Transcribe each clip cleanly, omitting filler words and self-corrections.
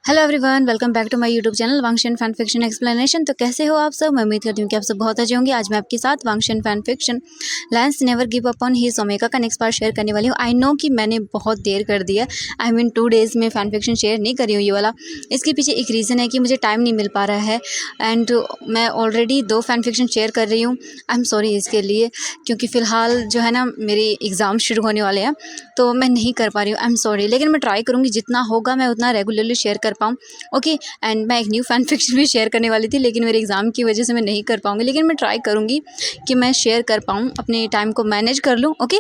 Hello everyone, welcome back to my YouTube channel Wangxian fan fiction explanation. तो कैसे हो आप सब? मैं उम्मीद करती हूँ कि आप सब बहुत अच्छे होंगे। आज मैं आपके साथ Wangxian fan fiction Lans never give up on his omega का नेक्स्ट पार्ट शेयर करने वाली हूँ। आई नो कि मैंने बहुत देर कर दिया। आई मीन 2 डेज़ में फैन फिक्शन शेयर नहीं करी हूँ ये वाला। इसके पीछे एक रीज़न है कि मुझे टाइम नहीं मिल पा रहा है एंड मैं ऑलरेडी 2 फैन फिक्शन शेयर कर रही हूँ। आई एम सॉरी इसके लिए, क्योंकि फ़िलहाल जो है ना मेरे एग्ज़ाम शुरू होने वाले हैं तो मैं नहीं कर पा रही हूँ। आई एम सॉरी, लेकिन मैं ट्राई करूँगी जितना होगा मैं उतना रेगुलरली शेयर कर पाऊँ। ओके। एंड मैं एक न्यू फैन फिक्शन भी शेयर करने वाली थी, लेकिन मेरे एग्ज़ाम की वजह से मैं नहीं कर पाऊँगी, लेकिन मैं ट्राई करूँगी कि मैं शेयर कर पाऊँ, अपने टाइम को मैनेज कर लूँ। ओके।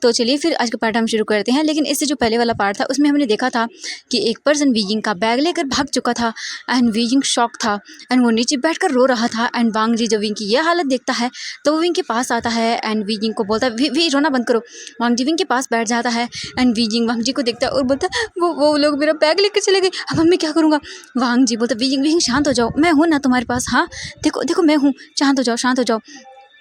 तो चलिए फिर आज का पार्ट हम शुरू करते हैं। लेकिन इससे जो पहले वाला पार्ट था उसमें हमने देखा था कि एक पर्सन वीजिंग का बैग लेकर भाग चुका था एंड वीजिंग शॉक था एंड वो नीचे बैठकर रो रहा था। एंड वांग जी जब विंग की यह हालत देखता है तो वो विंग के पास आता है एंड वीजिंग को बोलता है, वी रोना बंद करो। वांग जी विंग के पास बैठ जाता है एंड वीजिंग वांग जी को देखता है और बोलता है, वो लोग मेरा बैग लेकर चले गए, अब मैं क्या करूँगा। वांग जी बोलता, वीजिंग वीजिंग शांत हो जाओ, मैं हूँ ना तुम्हारे पास। हाँ, देखो देखो मैं हूँ, शांत हो जाओ शांत हो जाओ।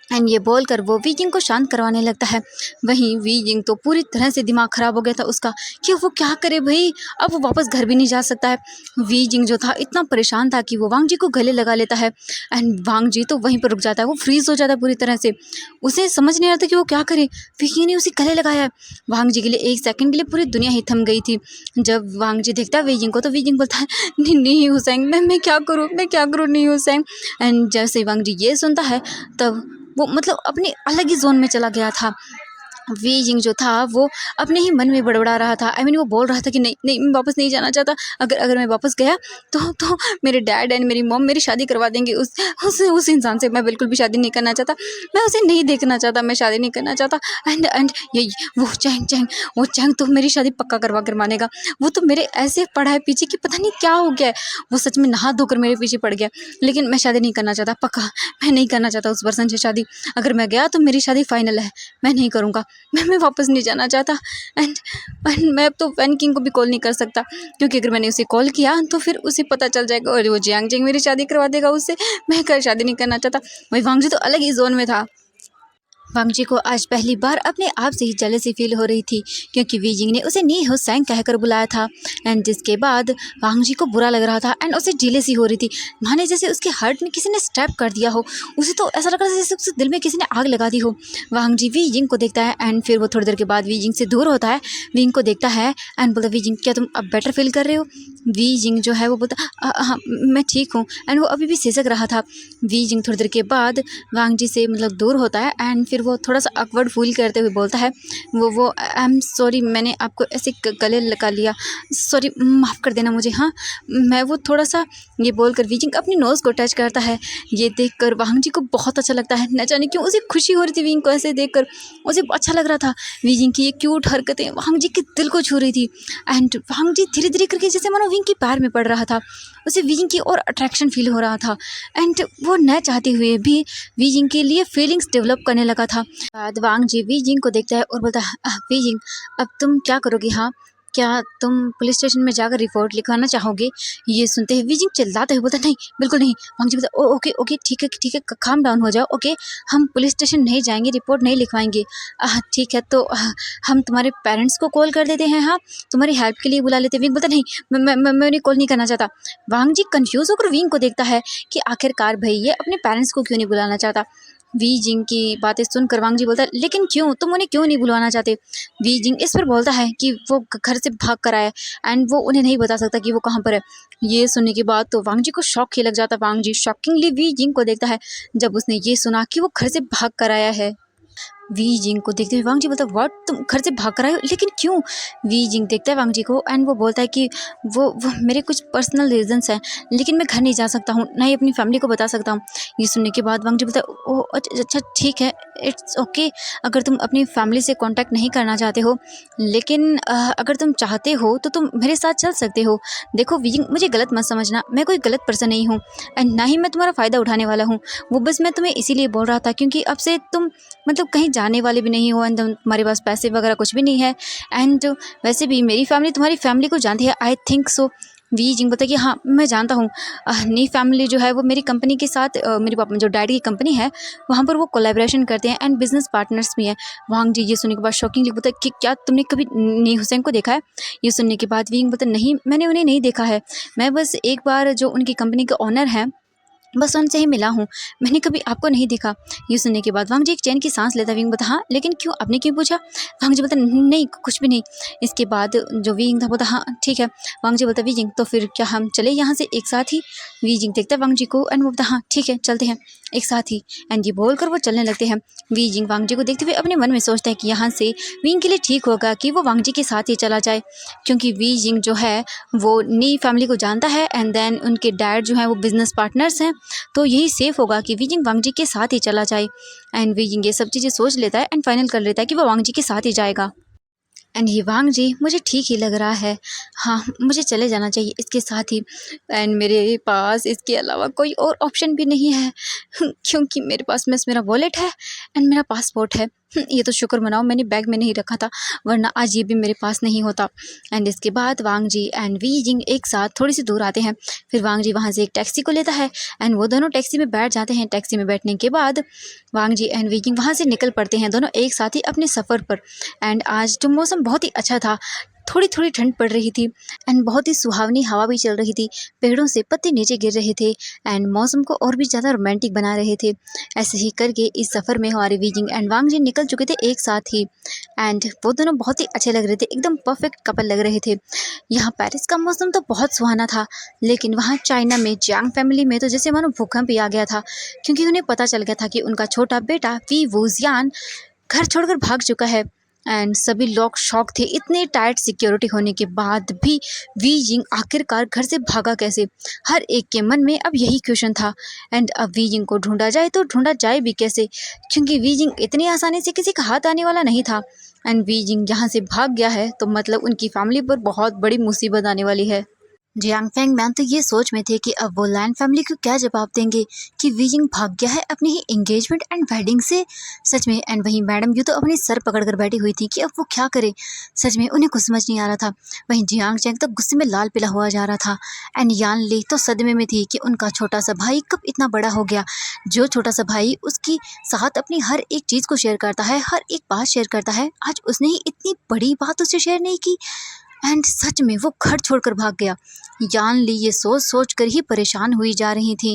एंड ये बोलकर वो वीजिंग को शांत करवाने लगता है। वहीं वीजिंग तो पूरी तरह से दिमाग ख़राब हो गया था उसका कि वो क्या करे भाई, अब वो वापस घर भी नहीं जा सकता है। वीजिंग जो था इतना परेशान था कि वो वांग जी को गले लगा लेता है एंड वांग जी तो वहीं पर रुक जाता है, वो फ्रीज़ हो जाता है पूरी तरह से। उसे समझ नहीं आता कि वो क्या करे, वीजिंग ने उसे गले लगाया है। वांग जी के लिए एक सेकंड के लिए पूरी दुनिया ही थम गई थी। जब वांग जी देखता है वीजिंग को तो वीजिंग बोलता है, नहीं नहीं हुसैन, मैं क्या करूँ, मैं क्या करूँ नहीं हुसैन। एंड जैसे वांग जी ये सुनता है तब वो मतलब अपनी अलग ही जोन में चला गया था। वीजिंग जो था वो अपने ही मन में बड़बड़ा रहा था। आई मीन वो बोल रहा था कि नहीं नहीं, मैं वापस नहीं जाना चाहता। अगर मैं वापस गया तो मेरे डैड एंड मेरी मॉम मेरी शादी करवा देंगे उस इंसान से। मैं बिल्कुल भी शादी नहीं करना चाहता, मैं उसे नहीं देखना चाहता, मैं शादी नहीं करना चाहता। एंड ये वो चैंग तो मेरी शादी पक्का करवा कर मानेगा। वो तो मेरे ऐसे पड़ा है पीछे कि पता नहीं क्या हो गया है। वो सच में नहा धोकर मेरे पीछे पड़ गया, लेकिन मैं शादी नहीं करना चाहता, पक्का मैं नहीं करना चाहता उस पर्सन से शादी। अगर मैं गया तो मेरी शादी फाइनल है, मैं नहीं करूँगा, मैं वापस नहीं जाना चाहता। एंड मैं अब तो वैन किंग को भी कॉल नहीं कर सकता, क्योंकि अगर मैंने उसे कॉल किया तो फिर उसे पता चल जाएगा और वो जियांग जिंग मेरी शादी करवा देगा उससे। मैं कर शादी नहीं करना चाहता। वही वांग जी तो अलग ही जोन में था। वांग जी को आज पहली बार अपने आप से ही जेलसी फील हो रही थी, क्योंकि वीजिंग ने उसे नी हुसैन कहकर बुलाया था एंड जिसके बाद वांग जी को बुरा लग रहा था एंड उसे जेलसी हो रही थी, माने जैसे उसके हार्ट में किसी ने स्टैप कर दिया हो। उसे तो ऐसा लग रहा था जैसे उसके दिल में किसी ने आग लगा दी हो। वांग जी वीजिंग को देखता है एंड फिर वो थोड़ी देर के बाद वीजिंग से दूर होता है, विंग को देखता है एंड बोलता, वीजिंग क्या तुम अब बेटर फील कर रहे हो? वीजिंग जो है वो बोलता, हाँ मैं ठीक हूँ। एंड वो अभी भी सिसक रहा था। वीजिंग थोड़ी देर के बाद वांग जी से मतलब दूर होता है एंड फिर वो थोड़ा सा awkward फील करते हुए बोलता है, वो आई एम सॉरी, मैंने आपको ऐसे गले लगा लिया, सॉरी माफ़ कर देना मुझे। हाँ, मैं वो थोड़ा सा, ये बोलकर वीजिंग अपनी नोज़ को टच करता है। ये देखकर वांग जी को बहुत अच्छा लगता है, न जाने क्यों उसे खुशी हो रही थी वीजिंग को ऐसे देखकर, उसे अच्छा लग रहा था। वीजिंग की ये क्यूट हरकतें वांग जी के दिल को छू रही थी एंड वांग जी धीरे धीरे करके जैसे मानो वीजिंग के पैर में पड़ रहा था, उसे वीजिंग की और अट्रैक्शन फील हो रहा था एंड वो न चाहते हुए भी वीजिंग के लिए फीलिंग्स डेवलप करने लगा था। बाद वांग जी वीजिंग को देखता है और बोलता है, वीजिंग अब तुम क्या करोगी? हाँ, क्या तुम पुलिस स्टेशन में जाकर रिपोर्ट लिखवाना चाहोगे? ये सुनते ही वीजिंग चिल्लाते हुए बोलता, नहीं बिल्कुल नहीं। वांग जी बोलता, ओ ओके ओके ठीक है काम डाउन हो जाओ। ओके, हम पुलिस स्टेशन नहीं जाएंगे, रिपोर्ट नहीं लिखवाएंगे। ठीक है, तो हम तुम्हारे पेरेंट्स को कॉल कर देते हैं, हाँ तुम्हारी हेल्प के लिए बुला लेते हैं। विंग बोलता, नहीं मैं उन्हें कॉल नहीं करना चाहता। वांग जी कन्फ्यूज़ होकर विंग को देखता है कि आखिरकार भाई ये अपने पेरेंट्स को क्यों नहीं बुलाना चाहता। वीजिंग की बातें सुनकर वांग जी बोलता है, लेकिन क्यों, तुम उन्हें क्यों नहीं बुलवाना चाहते? वीजिंग इस पर बोलता है कि वो घर से भाग कर आया एंड वो उन्हें नहीं बता सकता कि वो कहाँ पर है। ये सुनने के बाद तो वांग जी को शॉक ही लग जाता। वांग जी शॉकिंगली वीजिंग को देखता है जब उसने ये सुना कि वो घर से भाग कर आया है। वीजिंग को देखते हुए वांग जी बोलता है, व्हाट, तुम घर से भाग कर आए हो, लेकिन क्यों? वीजिंग देखता है वांग जी को एंड वो बोलता है कि वो मेरे कुछ पर्सनल रीजंस हैं, लेकिन मैं घर नहीं जा सकता हूँ, ना ही अपनी फैमिली को बता सकता हूँ। ये सुनने के बाद वांग जी बोलता है, ओह अच्छा ठीक है, इट्स ओके, अगर तुम अपनी फैमिली से कांटेक्ट नहीं करना चाहते हो, लेकिन अगर तुम चाहते हो तो तुम मेरे साथ चल सकते हो। देखो वीजिंग, मुझे गलत मत समझना, मैं कोई गलत पर्सन नहीं हूँ एंड ना ही मैं तुम्हारा फ़ायदा उठाने वाला हूँ। वो बस मैं तुम्हें इसीलिए बोल रहा था क्योंकि अब से तुम मतलब कहीं जाने वाले भी नहीं हो एंड तुम्हारे पास पैसे वगैरह कुछ भी नहीं है एंड वैसे भी मेरी फैमिली तुम्हारी फैमिली को जानती है, आई थिंक सो। वी जिंग बोलता है कि हाँ मैं जानता हूँ, नी फैमिली जो है वो मेरी कंपनी के साथ मेरे पापा जो डैडी की कंपनी है वहाँ पर वो कोलैबोरेशन करते हैं एंड बिजनेस पार्टनर्स भी हैं। वांग जी ये सुनने के बाद शॉकिंगली बोलता है कि क्या तुमने कभी नी हुसैन को देखा है? ये सुनने के बाद विंग बोलता है नहीं, मैंने उन्हें नहीं देखा है, मैं बस एक बार जो उनकी कंपनी के ओनर हैं बस उनसे ही मिला हूँ, मैंने कभी आपको नहीं देखा। ये सुनने के बाद वांग जी एक चैन की सांस लेता विंग बोलता हाँ लेकिन क्यों, आपने क्यों पूछा? वांग जी बोलता नहीं कुछ भी नहीं। इसके बाद जो विंग था बोलता हाँ ठीक है। वांग जी बोलता विजिंग तो फिर क्या हम चले यहाँ से एक साथ ही? विजिंग देखता है वांग जी को एंड वो बोलता हाँ ठीक है चलते हैं एक साथ ही। एंड ये बोलकर वो चलने लगते हैं। विजिंग वांग जी को देखते हुए अपने मन में सोचता है कि यहाँ से विंग के लिए ठीक होगा कि वो वांग जी के साथ ही चला जाए, क्योंकि विजिंग जो है वो नी फैमिली को जानता है एंड देन उनके डैड जो हैं वो बिजनेस पार्टनर्स हैं, तो यही सेफ होगा कि विजिंग वांग जी के साथ ही चला जाए। एंड विजिंग ये सब चीज़ें सोच लेता है एंड फाइनल कर लेता है कि वो वांग जी के साथ ही जाएगा। एंड ये वांग जी मुझे ठीक ही लग रहा है, हाँ मुझे चले जाना चाहिए इसके साथ ही। एंड मेरे पास इसके अलावा कोई और ऑप्शन भी नहीं है क्योंकि मेरे पास बस मेरा वॉलेट है एंड मेरा पासपोर्ट है। ये तो शुक्र मनाओ मैंने बैग में नहीं रखा था, वरना आज ये भी मेरे पास नहीं होता। एंड इसके बाद वांग जी एंड वी जिंग एक साथ थोड़ी सी दूर आते हैं। फिर वांग जी वहाँ से एक टैक्सी को लेता है एंड वो दोनों टैक्सी में बैठ जाते हैं। टैक्सी में बैठने के बाद वांग जी एंड वी जिंग वहाँ से निकल पड़ते हैं दोनों एक साथ ही अपने सफ़र पर। एंड आज जो मौसम बहुत ही अच्छा था, थोड़ी थोड़ी ठंड पड़ रही थी एंड बहुत ही सुहावनी हवा भी चल रही थी, पेड़ों से पत्ते नीचे गिर रहे थे एंड मौसम को और भी ज़्यादा रोमांटिक बना रहे थे। ऐसे ही करके इस सफ़र में हमारे वीजिंग एंड वांग जी निकल चुके थे एक साथ ही एंड वो दोनों बहुत ही अच्छे लग रहे थे, एकदम परफेक्ट कपल लग रहे थे। यहाँ पेरिस का मौसम तो बहुत सुहाना था, लेकिन वहाँ चाइना में जियांग फैमिली में तो जैसे मानो भूकंप ही आ गया था, क्योंकि उन्हें पता चल गया था कि उनका छोटा बेटा वी वूजियान घर छोड़कर भाग चुका है। एंड सभी लोग शॉक थे, इतने टाइट सिक्योरिटी होने के बाद भी वी जिंग आखिरकार घर से भागा कैसे? हर एक के मन में अब यही क्वेश्चन था। एंड अब वी जिंग को ढूंढा जाए तो ढूंढा जाए भी कैसे, क्योंकि वी जिंग इतनी आसानी से किसी का हाथ आने वाला नहीं था। एंड वी जिंग यहाँ से भाग गया है तो मतलब उनकी फैमिली पर बहुत बड़ी मुसीबत आने वाली है। जियांग फेंग मैन तो ये सोच में थे कि अब वो लैन फैमिली को क्या जवाब देंगे कि वीजिंग भाग गया है अपनी ही एंगेजमेंट एंड वेडिंग से। सच में एंड वहीं मैडम यू तो अपनी सर पकड़कर बैठी हुई थी कि अब वो क्या करे, सच में उन्हें कुछ समझ नहीं आ रहा था। वहीं जियांग चैंग तो गुस्से में लाल पीला हुआ जा रहा था एंड यान ली तो सदमे में थी कि उनका छोटा सा भाई कब इतना बड़ा हो गया। जो छोटा सा भाई उसकी साथ अपनी हर एक चीज़ को शेयर करता है, हर एक बात शेयर करता है, आज उसने ही इतनी बड़ी बात उससे शेयर नहीं की एंड सच में वो घर छोड़कर भाग गया। यान ली ये सोच सोच कर ही परेशान हुई जा रही थी।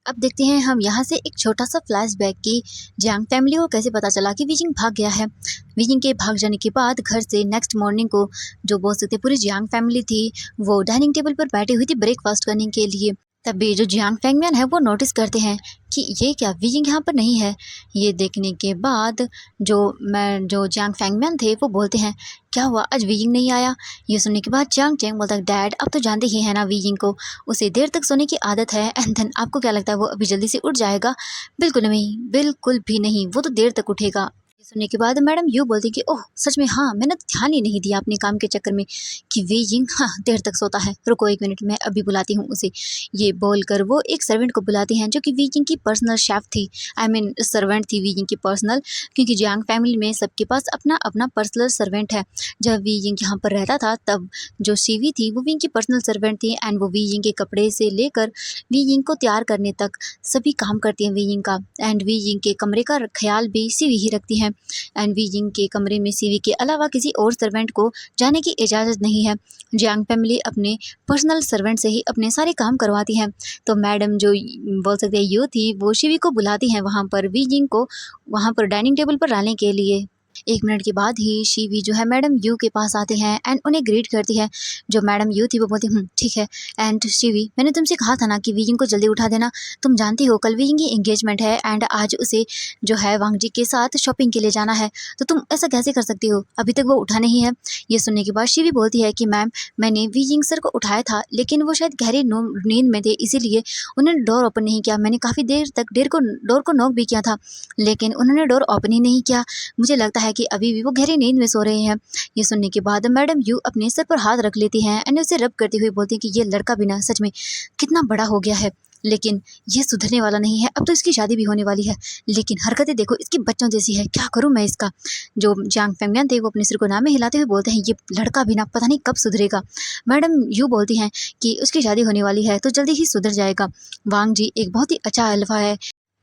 अब देखते हैं हम यहाँ से एक छोटा सा फ्लैशबैक की जियांग फैमिली को कैसे पता चला कि वीजिंग भाग गया है। वीजिंग के भाग जाने के बाद घर से नेक्स्ट मॉर्निंग को जो बोल सकते पूरी जियांग फैमिली थी वो डाइनिंग टेबल पर बैठी हुई थी ब्रेकफास्ट करने के लिए। तभी जो जियांग फैंगमैन है वो नोटिस करते हैं कि ये क्या वीजिंग यहाँ पर नहीं है। ये देखने के बाद जो जियांग फैंगमैन थे वो बोलते हैं क्या हुआ आज वीजिंग नहीं आया। ये सुनने के बाद जियांग चैंग बोलता है डैड अब तो जानते ही है ना वीजिंग को, उसे देर तक सोने की आदत है एंड देन आपको क्या लगता है वो अभी जल्दी से उठ जाएगा? बिल्कुल नहीं, बिल्कुल भी नहीं, वो तो देर तक उठेगा। ये सुनने के बाद मैडम यू बोलती कि ओह सच में हाँ, मैंने तो ध्यान ही नहीं दिया अपने काम के चक्कर में कि वीजिंग हाँ देर तक सोता है, रुको एक मिनट मैं अभी बुलाती हूँ उसे। ये बोलकर वो एक सर्वेंट को बुलाती हैं जो कि वीजिंग की पर्सनल शेफ थी, आई मीन सर्वेंट थी वीजिंग की पर्सनल, क्योंकि जियांग फैमिली में सबके पास अपना अपना पर्सनल सर्वेंट है। जब वीजिंग यहाँ पर रहता था तब जो सीवी थी वो वीजिंग की पर्सनल सर्वेंट थी एंड वो वीजिंग के कपड़े से लेकर वीजिंग को तैयार करने तक सभी काम करती हैं वीजिंग का। एंड वीजिंग के कमरे का ख्याल भी सीवी ही रखती हैं एंड वीजिंग के कमरे में सीवी के अलावा किसी और सर्वेंट को जाने की इजाज़त नहीं है। जियांग फैमिली अपने पर्सनल सर्वेंट से ही अपने सारे काम करवाती हैं। तो मैडम जो बोल सकते हैं यू थी वो शिवी को बुलाती हैं वहाँ पर वीजिंग को वहाँ पर डाइनिंग टेबल पर लाने के लिए। एक मिनट के बाद ही शिवी जो है मैडम यू के पास आते हैं एंड उन्हें ग्रीट करती है। जो मैडम यू थी वो बोलती ठीक है। एंड शिवी मैंने तुमसे कहा था ना कि वीजिंग को जल्दी उठा देना, तुम जानती हो कल वीजिंग की एंगेजमेंट है एंड आज उसे जो है वांग जी के साथ शॉपिंग के लिए जाना है, तो तुम ऐसा कैसे कर सकती हो, अभी तक वो उठा नहीं है। ये सुनने के बाद शिवी बोलती है कि मैम मैंने वीजिंग सर को उठाया था लेकिन वो शायद गहरी नींद में थे इसीलिए उन्होंने डोर ओपन नहीं किया। मैंने काफ़ी देर तक डोर को नॉक भी किया था लेकिन उन्होंने डोर ओपन ही नहीं किया, मुझे लगता है कि अभी भी वो गहरी नींद में सो रहे हैं। ये सुनने के बाद मैडम यू अपने सर पर हाथ रख लेती हैं एंड उसे रब करती हुई बोलती हैं कि ये लड़का भी ना सच में कितना बड़ा हो गया है, लेकिन ये सुधरने वाला नहीं है। अब तो इसकी शादी भी होने वाली है, लेकिन हरकतें देखो इसकी बच्चों जैसी है, क्या करूँ मैं इसका। जो जांग फेंगमियान थे वो अपने सिर को नामे हिलाते हुए बोलते हैं, ये लड़का भी ना पता नहीं कब सुधरेगा। मैडम यू बोलती हैं कि उसकी शादी होने वाली है तो जल्दी ही सुधर जाएगा। वांग जी एक बहुत ही अच्छा अल्फा है,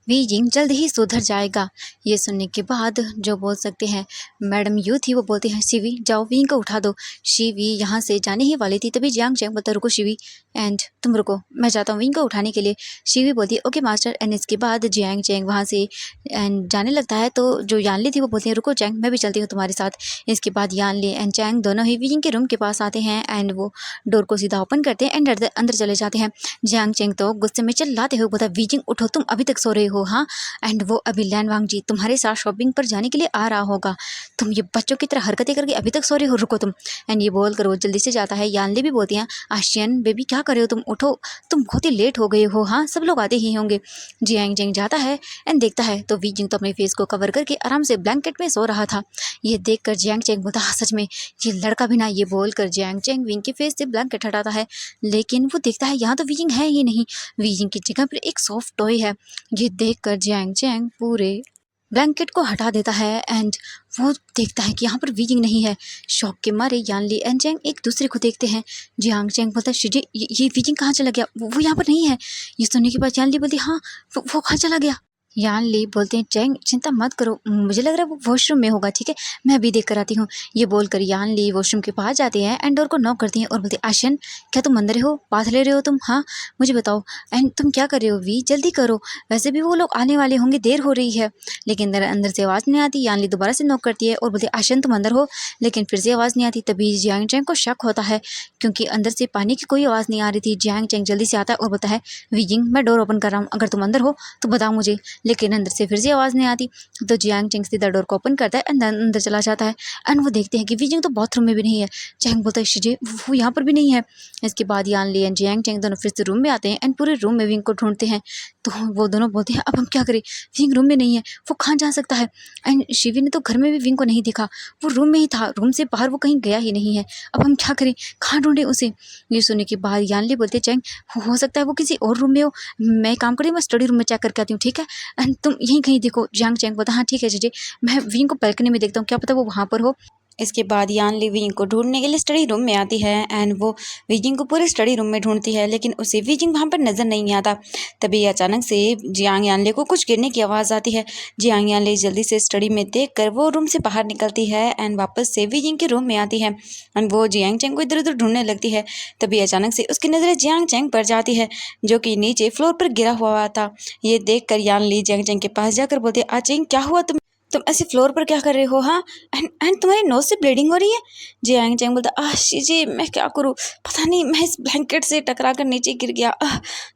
वी जिंग जल्द ही सुधर जाएगा। ये सुनने के बाद जो बोल सकते हैं मैडम यू थी वो बोलती हैं, शिवी जाओ विंग को उठा दो। शिवी यहाँ से जाने ही वाली थी, तभी जियांग चैंग बोलता, रुको शिवी, एंड तुम रुको, मैं जाता हूँ विंग को उठाने के लिए। शिवी बोलती है ओके मास्टर। एंड इसके बाद जियांग चैंग वहाँ से एंड जाने लगता है, तो जो यानली थी वो बोलती है, रुको चैंग मैं भी चलती हूँ तुम्हारे साथ। इसके बाद यानली एंड चैंग दोनों ही विंग के रूम के पास आते हैं एंड वो डोर को सीधा ओपन करते हैं एंड अंदर चले जाते हैं। जियांग चैंग तो गुस्से में चिल्लाते हुए बोलता, वीजिंग उठो, तुम अभी तक सो रहे हो हाँ। एंड वो अभी लैन वांग जी तुम्हारे साथ शॉपिंग पर जाने के लिए आ रहा होगा, तुम ये बच्चों की तरह हरकतें करके अभी तक सो रहे हो, रुको तुम। एंड ये बोल कर वो जल्दी से जाता है। यानली भी बोलती हैं, आशियन बेबी क्या कर रहे हो तुम, उठो, तुम बहुत ही लेट हो गए हो हाँ, सब लोग आते ही होंगे। जियांग चैंग जाता है एंड देखता है तो वी जिंग तो अपने फेस को कवर करके आराम से ब्लैंकेट में सो रहा था। ये देखकर जियांग चैंग बोलता, हाँ सच में ये लड़का भी ना। ये बोलकर जियांग चैंग विंग के फेस से ब्लैंकेट हटाता है, लेकिन वो देखता है यहाँ तो वी जिंग है ही नहीं, वी जिंग की जगह पर एक सॉफ्ट टॉय है। ये देखकर जियांग चैंग पूरे ब्लैंकेट को हटा देता है एंड वो देखता है कि यहाँ पर वीजिंग नहीं है। शॉक के मारे यानली एंड चैंग एक दूसरे को देखते हैं। जियांग चैंग बोलता है, शिजी ये वीजिंग कहाँ चला गया, वो यहाँ पर नहीं है। ये सुनने के बाद यानली बोलती, हाँ वो कहाँ चला गया। यानली बोलते हैं, चैंग चिंता मत करो, मुझे लग रहा है वो वॉशरूम में होगा, ठीक है मैं अभी देख कर आती हूँ। ये बोलकर यानली वॉशरूम के पास जाते हैं एंड डोर को नॉक करती हैं और बोलते, आशियन क्या तुम अंदर हो, बात ले रहे हो तुम, हाँ मुझे बताओ। एंड तुम क्या कर रहे हो वी, जल्दी करो, वैसे भी वो लोग आने वाले होंगे, देर हो रही है। लेकिन अंदर से आवाज़ नहीं आती। यानली दोबारा से नॉक करती है और बोलती, आशियन तुम अंदर हो, लेकिन फिर से आवाज़ नहीं आती। तभी जियांग चैंग को शक होता है क्योंकि अंदर से पानी की कोई आवाज़ नहीं आ रही थी। जियांग चैंग जल्दी से आता है और बोलता है, वीजिंग मैं डोर ओपन कर रहा हूँ, अगर तुम अंदर हो तो बताओ मुझे। लेकिन अंदर से फिर से आवाज़ नहीं आती। तो जियांग चैंग सीधा डोर को ओपन करता है एंड अंदर चला जाता है एंड वो देखते हैं कि वीजिंग तो बाथरूम में भी नहीं है। चैंग बोलता है, शिजे वो यहाँ पर भी नहीं है। इसके बाद यानली एंड जियांग चैंग दोनों फिर से रूम में आते हैं एंड पूरे रूम में विंग को ढूंढते हैं। तो वो दोनों बोलते हैं, अब हम क्या करें, विंग रूम में नहीं है, वो कहाँ जा सकता है। एंड शिवी ने तो घर में भी विंग को नहीं देखा, वो रूम में ही था, रूम से बाहर वो कहीं गया ही नहीं है, अब हम क्या करें, कहाँ ढूंढें उसे। ये सुनने के बाद यानली बोलते, चैंग हो सकता है वो किसी और रूम में हो, मैं काम करी, मैं स्टडी रूम में चेक करके आती हूँ, ठीक है एंड तुम यहीं कहीं देखो। जियांग चैंग बोलता, हाँ ठीक है जीजे, मैं विंग को बैल्कनी में देखता हूँ, क्या पता वो वहाँ पर हो। इसके बाद यानली विजिंग को ढूंढने के लिए स्टडी रूम में आती है एंड वो विजिंग को पूरे स्टडी रूम में ढूंढती है, लेकिन उसे विजिंग वहाँ पर नज़र नहीं आता। तभी अचानक से जियांग यानली को कुछ गिरने की आवाज़ आती है। जियांग यानली जल्दी से स्टडी में देखकर वो रूम से बाहर निकलती है एंड वापस से विजिंग के रूम में आती है एंड वो जियांग चैंग को इधर उधर ढूंढने लगती है। तभी अचानक से उसकी नज़र जियांग चैंग पर जाती है जो कि नीचे फ्लोर पर गिरा हुआ था। ये देख कर यानली जियांग चैंग के पास जाकर बोलती, चैंग क्या हुआ, तुम ऐसे फ्लोर पर क्या कर रहे हो हाँ, एंड तुम्हारी नोज से ब्लीडिंग हो रही है। जियांग चैंग बोलता, जी मैं क्या करूँ, पता नहीं मैं इस ब्लैंकेट से टकरा कर नीचे गिर गया,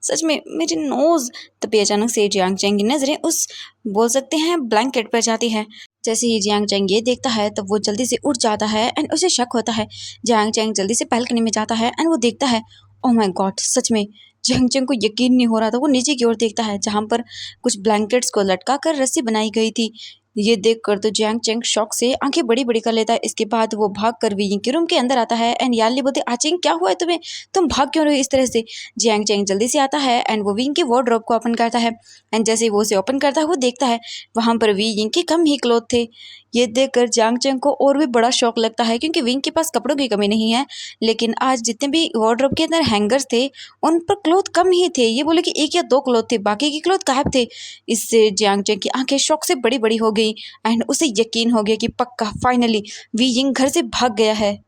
सच में मेरी नोज। तभी अचानक से जियांग चैंग की नज़रें उस बोल सकते हैं ब्लैंकेट पर जाती है। जैसे ही जियांग चैंग ये देखता है तब वो जल्दी से उठ जाता है एंड उसे शक होता है। जियांग चैंग जल्दी से बैल्कनी में जाता है एंड वो देखता है, ओह माय गॉड सच में। जियांग चैंग को यकीन नहीं हो रहा था। वो नीचे की ओर देखता है जहाँ पर कुछ ब्लैंकेट्स को लटका कर रस्सी बनाई गई थी। ये देखकर तो जियांग चैंग शॉक से आंखें बड़ी बड़ी कर लेता है। इसके बाद वो भाग कर विजिंग के रूम के अंदर आता है एंड यानली बोलते, आचिंग क्या हुआ है तुम्हें, तुम भाग क्यों रहे हो इस तरह से। जियांग चैंग जल्दी से आता है एंड वो विजिंग के वार्डरोब को ओपन करता है एंड जैसे ही वो उसे ओपन करता है वो देखता है वहाँ पर विजिंग के कम ही क्लोथ थे। ये देखकर जियांग चैंग को और भी बड़ा शौक लगता है क्योंकि विंग के पास कपड़ों की कमी नहीं है, लेकिन आज जितने भी वार्डरोब के अंदर हैंगर्स थे उन पर क्लोथ कम ही थे। ये बोले कि 1 या 2 क्लोथ थे, बाकी के क्लोथ गायब थे। इससे जियांग चैंग की आंखें शौक से बड़ी बड़ी हो गई एंड उसे यकीन हो गया कि पक्का फाइनली वी यिंग घर से भाग गया है।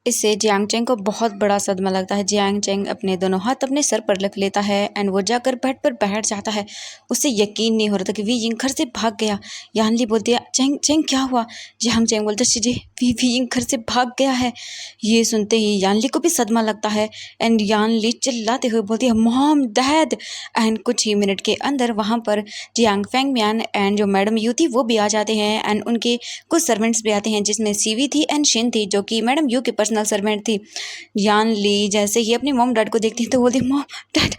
इससे जियांग चैंग को बहुत बड़ा सदमा लगता है। जियांग चैंग अपने दोनों हाथ अपने सर पर रख लेता है एंड वो जाकर बेड पर बैठ जाता है। उसे यकीन नहीं हो रहा था कि वी यिंग घर से भाग गया। यानली बोलती है, चैंग चैंग क्या हुआ। जियांग चैंग बोलता है, जी वी यिंग घर से भाग गया है। ये सुनते ही यानली को भी सदमा लगता है एंड यानली चिल्लाते हुए बोलती है, मॉम डैड। एंड कुछ ही मिनट के अंदर वहाँ पर जियांग फेंगमियान एंड जो मैडम यू थी वो भी आ जाते हैं एंड उनके कुछ सर्वेंट्स भी आते हैं जिसमें सीवी थी एंड शिन थी जो कि मैडम यू के पर्सनल पर्सनल सर्वेंट थी। यान ली जैसे ही अपनी मॉम डैड को देखती है तो बोलती है मॉम डैड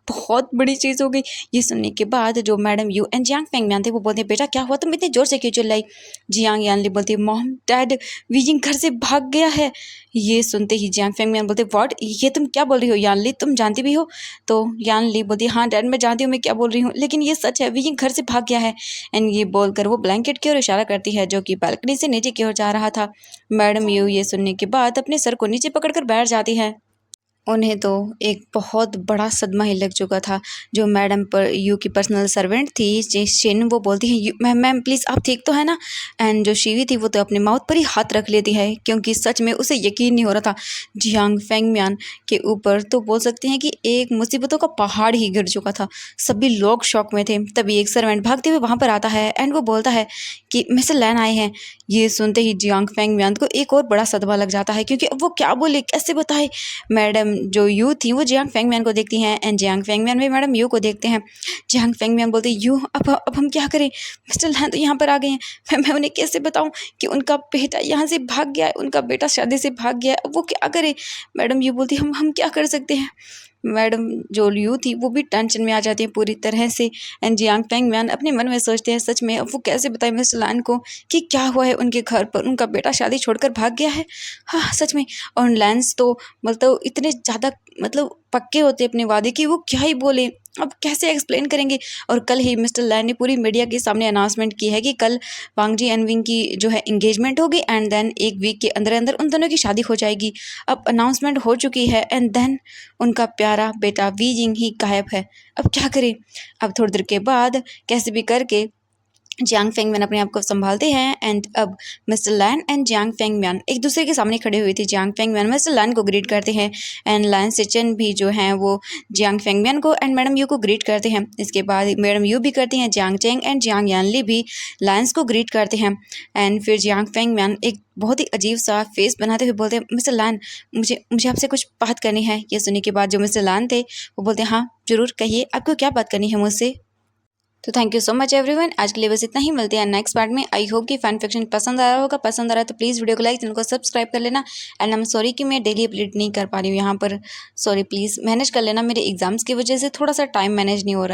बहुत बड़ी चीज़ हो गई। ये सुनने के बाद जो madam you and Jiang Fengmian थे वो बोलते हैं बेटा क्या हुआ, तुम इतने ज़ोर से क्यों चिल्लाई। जियांग यानली बोलती है मॉम डैड वीजिंग घर से भाग गया है। ये सुनते ही जियांग फेंगमियान बोलते व्हाट, ये तुम क्या बोल रही हो यानली, तुम जानती भी हो। तो यानली बोलती हाँ डैड मैं जानती हूँ मैं क्या बोल रही हूँ, लेकिन ये सच है, वीजिंग घर से भाग गया है। एंड ये बोलकर वो ब्लैंकेट की ओर इशारा करती है जो कि बालकनी से नीचे की ओर जा रहा था। मैडम यू ये सुनने के बाद अपने सर को नीचे पकड़कर बैठ जाती है। उन्हें तो एक बहुत बड़ा सदमा ही लग चुका था। जो मैडम पर यू की पर्सनल सर्वेंट थी शेन, वो बोलती है मैम मैम प्लीज़ आप ठीक तो है ना। एंड जो शीवी थी वो तो अपने माउथ पर ही हाथ रख लेती है क्योंकि सच में उसे यकीन नहीं हो रहा था जियांग फेंगमियान के ऊपर। तो बोल सकते हैं कि एक मुसीबतों का पहाड़ ही गिर चुका था। सभी लोग शॉक में थे। तभी एक सर्वेंट भागते हुए वहाँ पर आता है एंड वो बोलता है कि मिस्टर लैन आए हैं। ये सुनते ही जियांग फेंगमियान को एक और बड़ा सदमा लग जाता है क्योंकि अब वो क्या बोले, कैसे बताए। मैडम जो यू थी वो जियांग फेंगमियान को देखती हैं एंड जियांग फेंगमियान भी मैडम यू को देखते हैं। जियांग फेंगमियान बोलते यू अब हम क्या करें, मिस्टर लैन तो यहाँ पर आ गए हैं, मैं उन्हें कैसे बताऊँ कि उनका बेटा यहाँ से भाग गया है, उनका बेटा शादी से भाग गया है, अब वो क्या करे। मैडम यू बोलती हम क्या कर सकते हैं। मैडम जो यू थी वो भी टेंशन में आ जाती है पूरी तरह से। एंड जियांग फेंगमियान अपने मन में सोचते हैं सच में अब वो कैसे बताए मिस्टर लैन को कि क्या हुआ है उनके घर पर, उनका बेटा शादी छोड़कर भाग गया है। हाँ सच में। और लैंस तो मतलब इतने ज़्यादा मतलब पक्के होते अपने वादे की, वो क्या ही बोले, अब कैसे एक्सप्लेन करेंगे। और कल ही मिस्टर लैन ने पूरी मीडिया के सामने अनाउंसमेंट की है कि कल वांगजी एंड विंग की जो है इंगेजमेंट होगी एंड देन एक वीक के अंदर अंदर उन दोनों की शादी हो जाएगी। अब अनाउंसमेंट हो चुकी है एंड देन उनका प्यारा बेटा वी जिंग ही गायब है। अब क्या करें। अब थोड़ी देर के बाद कैसे भी करके जियांग फेंगमियान अपने आप को संभालते हैं एंड अब mister Lan and Jiang Fengmian एक दूसरे के सामने खड़े हुए थे। जियांग फेंगमियान मिस्टर लैन को ग्रीट करते हैं एंड लैन सिचन भी जो हैं वो जियांग फेंगमियान को एंड मैडम यू को ग्रीट करते हैं। इसके बाद मैडम यू भी करती हैं, Jiang Cheng and Jiang Yanli भी लैंस को ग्रीट करते हैं। एंड फिर जियांग फेंगमियान एक बहुत ही अजीब सा फेस बनाते हुए बोलते हैं मिस्टर लैन मुझे आपसे कुछ बात करनी है। ये सुनने के बाद जो मिस्टर लैन थे वो बोलते हैं हाँ ज़रूर कहिए, आपको क्या बात करनी है मुझसे। तो thank you so much everyone, आज के लिए बस इतना ही, मिलते हैं नेक्स्ट पार्ट में। आई होप कि फैन फिक्शन पसंद आ रहा होगा, पसंद आ रहा है तो प्लीज़ वीडियो को लाइक, चैनल को सब्सक्राइब कर लेना। एंड आई एम सॉरी कि मैं डेली अपडेट नहीं कर पा रही हूँ यहाँ पर, सॉरी प्लीज़ मैनेज कर लेना, मेरे एग्जाम्स की वजह से थोड़ा सा टाइम मैनेज नहीं हो रहा है।